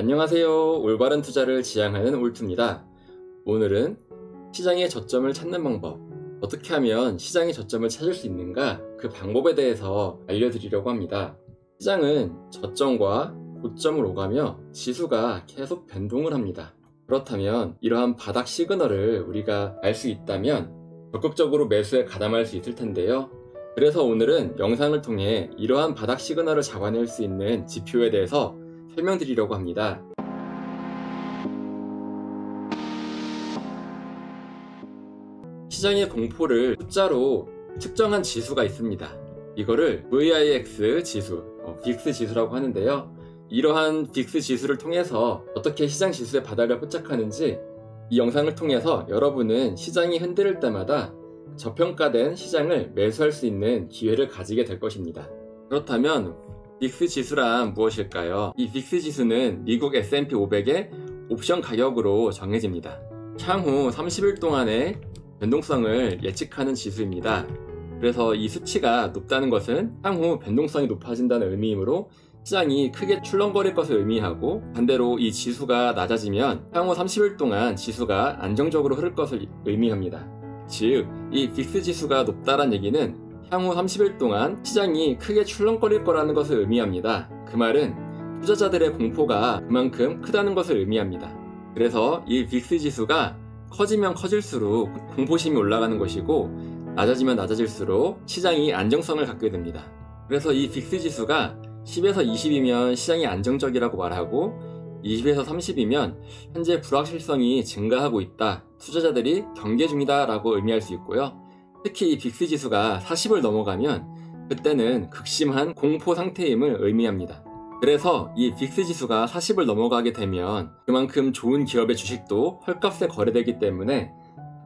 안녕하세요. 올바른 투자를 지향하는 올투입니다. 오늘은 시장의 저점을 찾는 방법, 어떻게 하면 시장의 저점을 찾을 수 있는가, 그 방법에 대해서 알려드리려고 합니다. 시장은 저점과 고점을 오가며 지수가 계속 변동을 합니다. 그렇다면 이러한 바닥 시그널을 우리가 알 수 있다면 적극적으로 매수에 가담할 수 있을 텐데요. 그래서 오늘은 영상을 통해 이러한 바닥 시그널을 잡아낼 수 있는 지표에 대해서 설명드리려고 합니다. 시장의 공포를 숫자로 측정한 지수가 있습니다. 이거를 VIX 지수, 빅스 지수라고 하는데요. 이러한 빅스 지수를 통해서 어떻게 시장 지수의 바닥을 포착하는지 이 영상을 통해서 여러분은 시장이 흔들릴 때마다 저평가된 시장을 매수할 수 있는 기회를 가지게 될 것입니다. 그렇다면 빅스 지수란 무엇일까요? 이 빅스 지수는 미국 S&P 500의 옵션 가격으로 정해집니다. 향후 30일 동안의 변동성을 예측하는 지수입니다. 그래서 이 수치가 높다는 것은 향후 변동성이 높아진다는 의미이므로 시장이 크게 출렁거릴 것을 의미하고, 반대로 이 지수가 낮아지면 향후 30일 동안 지수가 안정적으로 흐를 것을 의미합니다. 즉, 이 빅스 지수가 높다란 얘기는 향후 30일 동안 시장이 크게 출렁거릴 거라는 것을 의미합니다. 그 말은 투자자들의 공포가 그만큼 크다는 것을 의미합니다. 그래서 이 빅스 지수가 커지면 커질수록 공포심이 올라가는 것이고, 낮아지면 낮아질수록 시장이 안정성을 갖게 됩니다. 그래서 이 빅스 지수가 10에서 20이면 시장이 안정적이라고 말하고, 20에서 30이면 현재 불확실성이 증가하고 있다, 투자자들이 경계 중이다 라고 의미할 수 있고요. 특히 이 빅스 지수가 40을 넘어가면 그때는 극심한 공포 상태임을 의미합니다. 그래서 이 빅스 지수가 40을 넘어가게 되면 그만큼 좋은 기업의 주식도 헐값에 거래되기 때문에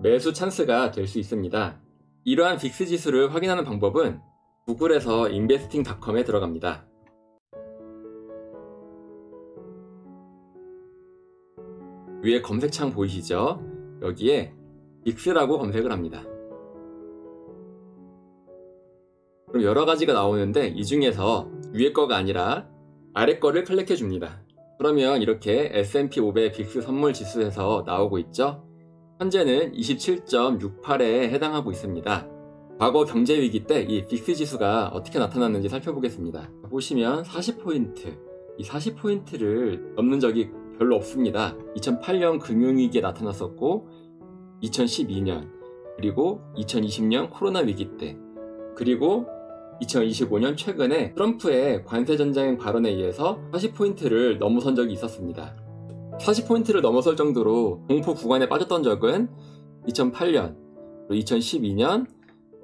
매수 찬스가 될 수 있습니다. 이러한 빅스 지수를 확인하는 방법은 구글에서 investing.com에 들어갑니다. 위에 검색창 보이시죠? 여기에 빅스라고 검색을 합니다. 그럼 여러 가지가 나오는데 이 중에서 위에 거가 아니라 아래 거를 클릭해 줍니다. 그러면 이렇게 S&P 500 빅스 선물 지수에서 나오고 있죠? 현재는 27.68에 해당하고 있습니다. 과거 경제위기 때 이 빅스 지수가 어떻게 나타났는지 살펴보겠습니다. 보시면 40포인트, 이 40포인트를 넘는 적이 별로 없습니다. 2008년 금융위기에 나타났었고, 2012년, 그리고 2020년 코로나 위기 때, 그리고 2025년 최근에 트럼프의 관세 전쟁 발언에 의해서 40포인트를 넘어선 적이 있었습니다. 40포인트를 넘어설 정도로 공포 구간에 빠졌던 적은 2008년, 그리고 2012년,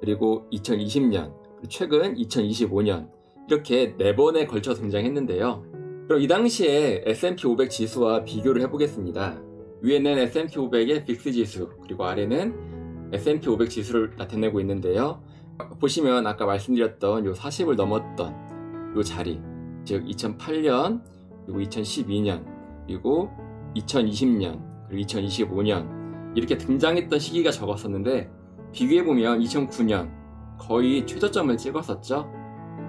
그리고 2020년, 그리고 최근 2025년, 이렇게 4번에 걸쳐 등장했는데요. 그럼 이 당시에 S&P 500 지수와 비교를 해보겠습니다. 위에는 S&P 500의 빅스 지수, 그리고 아래는 S&P 500 지수를 나타내고 있는데요. 보시면 아까 말씀드렸던 요 40을 넘었던 요 자리, 즉 2008년, 그리고 2012년, 그리고 2020년, 그리고 2025년 이렇게 등장했던 시기가 적었었는데, 비교해보면 2009년 거의 최저점을 찍었었죠.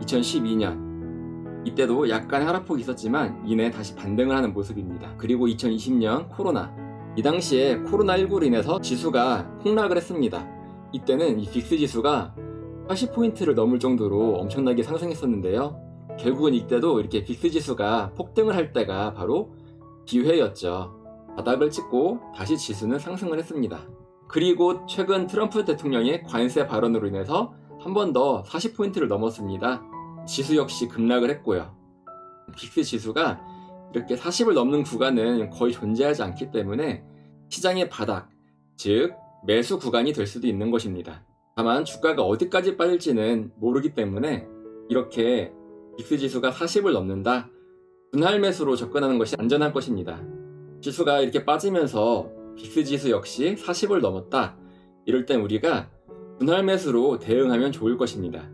2012년 이때도 약간의 하락폭이 있었지만 이내 다시 반등을 하는 모습입니다. 그리고 2020년 코로나, 이 당시에 코로나19로 인해서 지수가 폭락을 했습니다. 이때는 이 빅스 지수가 80포인트를 넘을 정도로 엄청나게 상승했었는데요. 결국은 이때도 이렇게 빅스 지수가 폭등을 할 때가 바로 기회였죠. 바닥을 찍고 다시 지수는 상승을 했습니다. 그리고 최근 트럼프 대통령의 관세 발언으로 인해서 한 번 더 40포인트를 넘었습니다. 지수 역시 급락을 했고요. 빅스 지수가 이렇게 40을 넘는 구간은 거의 존재하지 않기 때문에 시장의 바닥, 즉 매수 구간이 될 수도 있는 것입니다. 다만 주가가 어디까지 빠질지는 모르기 때문에 이렇게 빅스 지수가 40을 넘는다, 분할 매수로 접근하는 것이 안전할 것입니다. 지수가 이렇게 빠지면서 빅스 지수 역시 40을 넘었다, 이럴 땐 우리가 분할 매수로 대응하면 좋을 것입니다.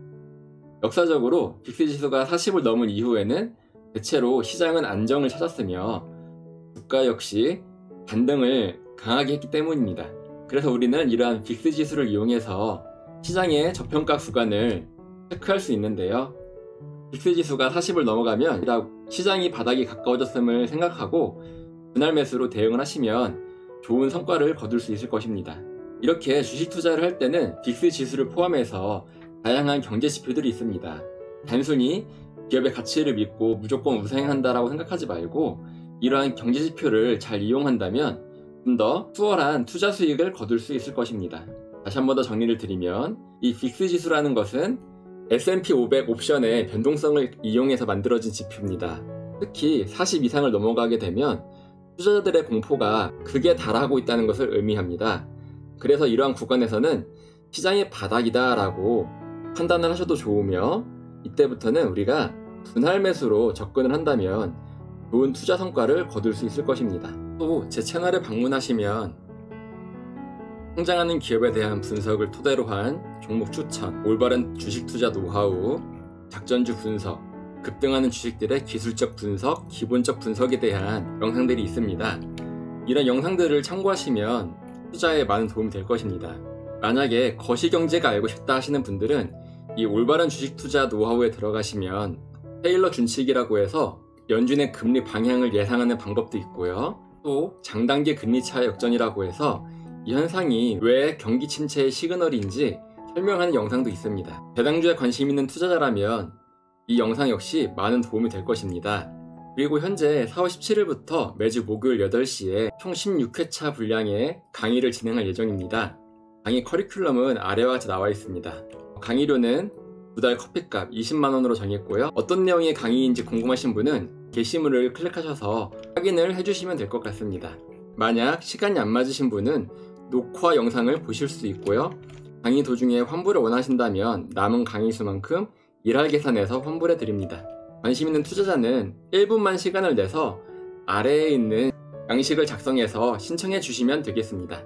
역사적으로 빅스 지수가 40을 넘은 이후에는 대체로 시장은 안정을 찾았으며 주가 역시 반등을 강하게 했기 때문입니다. 그래서 우리는 이러한 빅스 지수를 이용해서 시장의 저평가 구간을 체크할 수 있는데요. 빅스 지수가 40을 넘어가면 시장이 바닥이 가까워졌음을 생각하고 분할 매수로 대응을 하시면 좋은 성과를 거둘 수 있을 것입니다. 이렇게 주식 투자를 할 때는 빅스 지수를 포함해서 다양한 경제 지표들이 있습니다. 단순히 기업의 가치를 믿고 무조건 우상향한다라고 생각하지 말고 이러한 경제 지표를 잘 이용한다면 좀 더 수월한 투자 수익을 거둘 수 있을 것입니다. 다시 한 번 더 정리를 드리면 이 빅스 지수라는 것은 S&P 500 옵션의 변동성을 이용해서 만들어진 지표입니다. 특히 40 이상을 넘어가게 되면 투자자들의 공포가 극에 달하고 있다는 것을 의미합니다. 그래서 이러한 구간에서는 시장의 바닥이다 라고 판단을 하셔도 좋으며, 이때부터는 우리가 분할 매수로 접근을 한다면 좋은 투자 성과를 거둘 수 있을 것입니다. 또 제 채널에 방문하시면 성장하는 기업에 대한 분석을 토대로 한 종목 추천, 올바른 주식 투자 노하우, 작전주 분석, 급등하는 주식들의 기술적 분석, 기본적 분석에 대한 영상들이 있습니다. 이런 영상들을 참고하시면 투자에 많은 도움이 될 것입니다. 만약에 거시경제가 알고 싶다 하시는 분들은 이 올바른 주식 투자 노하우에 들어가시면 테일러 준칙이라고 해서 연준의 금리 방향을 예상하는 방법도 있고요. 또 장단기 금리 차 역전이라고 해서 이 현상이 왜 경기 침체의 시그널인지 설명하는 영상도 있습니다. 배당주에 관심 있는 투자자라면 이 영상 역시 많은 도움이 될 것입니다. 그리고 현재 4월 17일부터 매주 목요일 8시에 총 16회차 분량의 강의를 진행할 예정입니다. 강의 커리큘럼은 아래와 같이 나와 있습니다. 강의료는 2달 커피값 20만원으로 정했고요. 어떤 내용의 강의인지 궁금하신 분은 게시물을 클릭하셔서 확인을 해주시면 될 것 같습니다. 만약 시간이 안 맞으신 분은 녹화 영상을 보실 수 있고요. 강의 도중에 환불을 원하신다면 남은 강의 수만큼 일할 계산해서 환불해 드립니다. 관심 있는 투자자는 1분만 시간을 내서 아래에 있는 양식을 작성해서 신청해 주시면 되겠습니다.